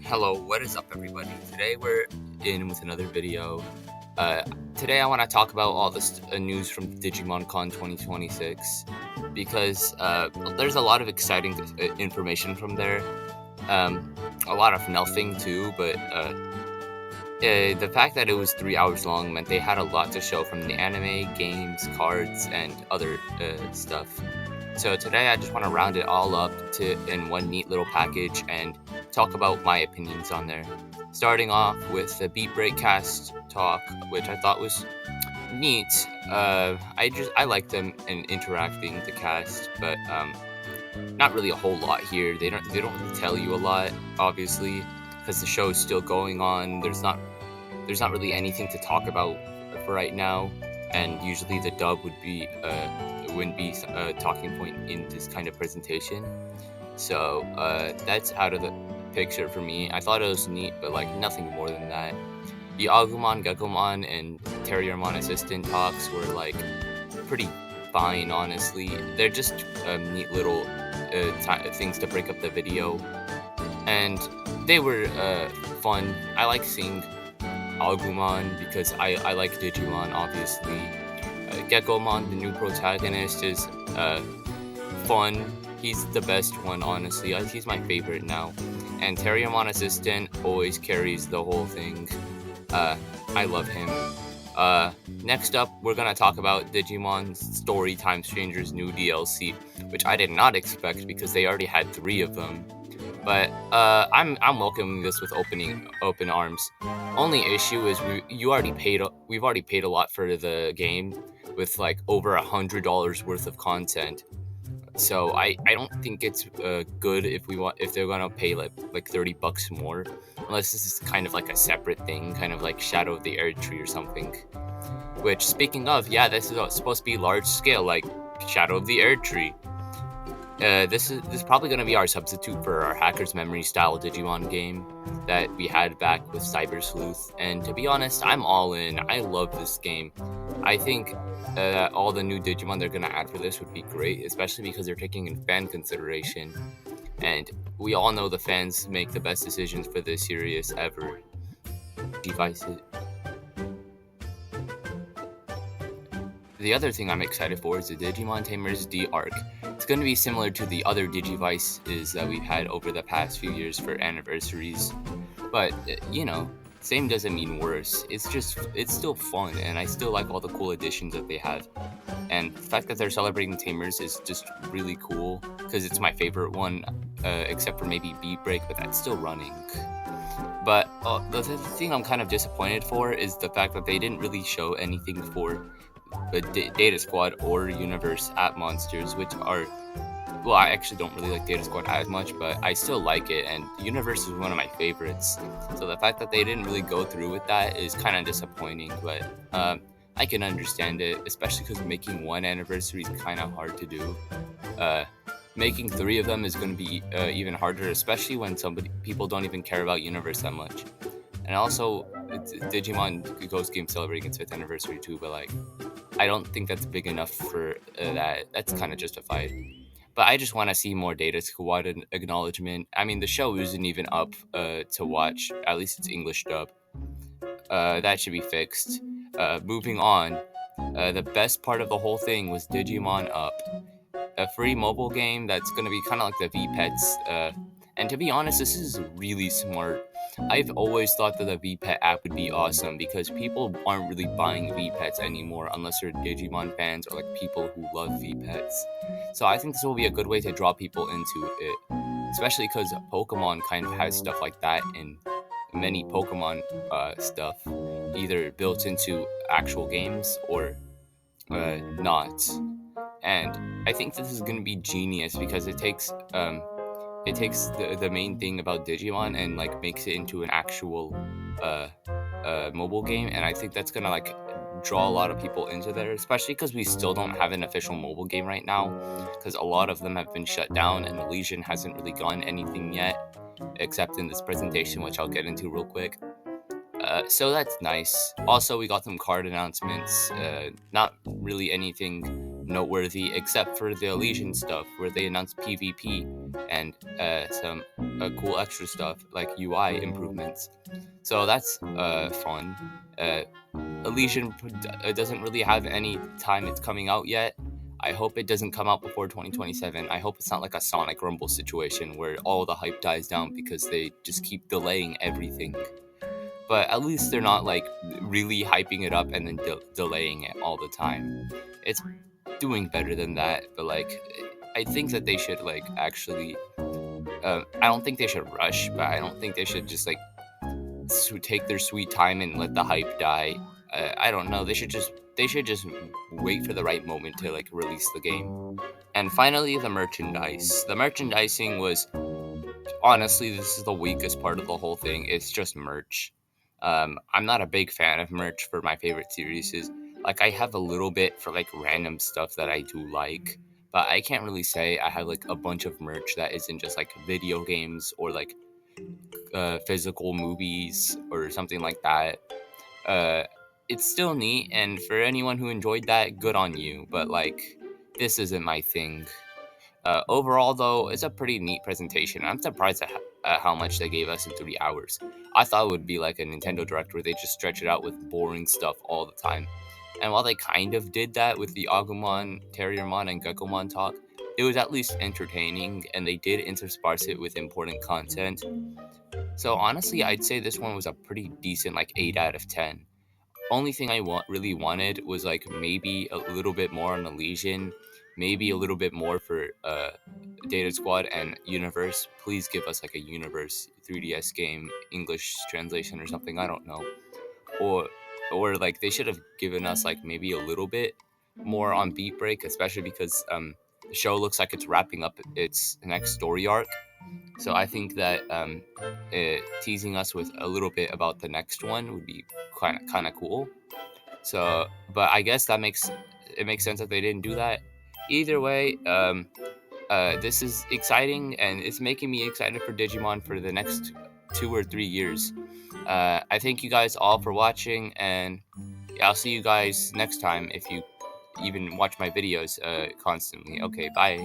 Hello, what is up, everybody? Today we're in with another video. Uh, Today I want to talk about all this news from Digimon Con 2026 because there's a lot of exciting information from there. Um, a lot of nothing too, but the fact that it was 3 hours long meant they had a lot to show from the anime, games, cards, and other stuff. So today I just want to round it all up in one neat little package and talk about my opinions on there. Starting off with the Beat Break cast talk, which I thought was neat. I like them and interacting the cast, but not really a whole lot here. They don't really tell you a lot, obviously, because the show is still going on. There's not really anything to talk about for right now, and usually the dub wouldn't be a talking point in this kind of presentation. So that's out of the picture for me. I thought it was neat, but like nothing more than that. The Agumon, Gekomon, and Terriermon assistant talks were like pretty fine, honestly. They're just neat little things to break up the video, and they were fun. I like seeing Agumon because I like Digimon, obviously. Gekomon, the new protagonist, is fun. He's the best one, honestly. He's my favorite now. And Terriermon Assistant always carries the whole thing. I love him. Next up, we're gonna talk about Digimon Story Time Stranger's new DLC, which I did not expect because they already had 3 of them. But I'm welcoming this with open arms. Only issue is we've already paid a lot for the game with like over $100 worth of content. So I don't think it's good if they're gonna pay like $30 more, unless this is kind of like a separate thing, kind of like Shadow of the Erd Tree or something. Which, speaking of, yeah, this is supposed to be large scale, like Shadow of the Erd Tree. This is probably going to be our substitute for our Hacker's Memory style Digimon game that we had back with Cyber Sleuth. And to be honest, I'm all in. I love this game. I think that all the new Digimon they're going to add for this would be great, especially because they're taking in fan consideration. And we all know the fans make the best decisions for this series ever. Devices. The other thing I'm excited for is the Digimon Tamers D arc. It's going to be similar to the other Digivices that we've had over the past few years for anniversaries. But, same doesn't mean worse. It's still fun, and I still like all the cool additions that they have. And the fact that they're celebrating Tamers is just really cool, because it's my favorite one, except for maybe Beat Break, but that's still running. But the thing I'm kind of disappointed for is the fact that they didn't really show anything for the Data Squad or Universe at Monsters, which are, well, I actually don't really like Data Squad as much, but I still like it, and Universe is one of my favorites. So the fact that they didn't really go through with that is kind of disappointing, but I can understand it, especially because making one anniversary is kind of hard to do. Making 3 of them is going to be even harder, especially when people don't even care about Universe that much. And also, Digimon Ghost Game celebrating its 5th anniversary too, but like, I don't think that's big enough for that. That's kind of justified. But I just want to see more Data Squad acknowledgement. I mean, the show isn't even up to watch. At least it's English dub. That should be fixed. Moving on. The best part of the whole thing was Digimon Up, a free mobile game that's going to be kind of like the V-Pets. And to be honest, this is really smart. I've always thought that the V-Pet app would be awesome because people aren't really buying V-Pets anymore unless they're Digimon fans or like people who love V-Pets. So I think this will be a good way to draw people into it, especially because Pokemon kind of has stuff like that in many Pokemon stuff, either built into actual games or not. And I think this is going to be genius because it takes the main thing about Digimon and like makes it into an actual mobile game, and I think that's gonna like draw a lot of people into there, especially because we still don't have an official mobile game right now, because a lot of them have been shut down and the Legion hasn't really gotten anything yet, except in this presentation, which I'll get into real quick. So that's nice. Also, we got some card announcements. Not really anything noteworthy except for the Elysian stuff, where they announced PvP and some cool extra stuff like UI improvements. So that's fun. Elysian doesn't really have any time it's coming out yet. I hope it doesn't come out before 2027. I hope it's not like a Sonic Rumble situation where all the hype dies down because they just keep delaying everything. But at least they're not like really hyping it up and then delaying it all the time. It's doing better than that, but like I think that they should like actually. I don't think they should rush, but I don't think they should just like take their sweet time and let the hype die. I don't know. They should just wait for the right moment to like release the game. And finally, the merchandise. The merchandising was honestly, this is the weakest part of the whole thing. It's just merch. I'm not a big fan of merch for my favorite series. Like I have a little bit for like random stuff that I do like, but I can't really say I have like a bunch of merch that isn't just like video games or like physical movies or something like that. Uh, it's still neat, and for anyone who enjoyed that, good on you. But like, this isn't my thing. Overall, though, it's a pretty neat presentation. I'm surprised at how much they gave us in 3 hours. I thought it would be like a Nintendo Direct where they just stretch it out with boring stuff all the time. And while they kind of did that with the Agumon, Terriermon, and Gekomon talk, it was at least entertaining, and they did intersperse it with important content. So honestly, I'd say this one was a pretty decent, like 8 out of 10. Only thing I really wanted was like maybe a little bit more on Elysian, maybe a little bit more for Data Squad and Universe. Please give us like a Universe 3DS game English translation or something. I don't know, or like they should have given us like maybe a little bit more on Beat Break, especially because the show looks like it's wrapping up its next story arc. So I think that teasing us with a little bit about the next one would be kind of cool. So, but I guess it makes sense that they didn't do that. Either way, this is exciting and it's making me excited for Digimon for the next 2 or 3 years. I thank you guys all for watching, and yeah, I'll see you guys next time if you even watch my videos constantly. Okay, bye.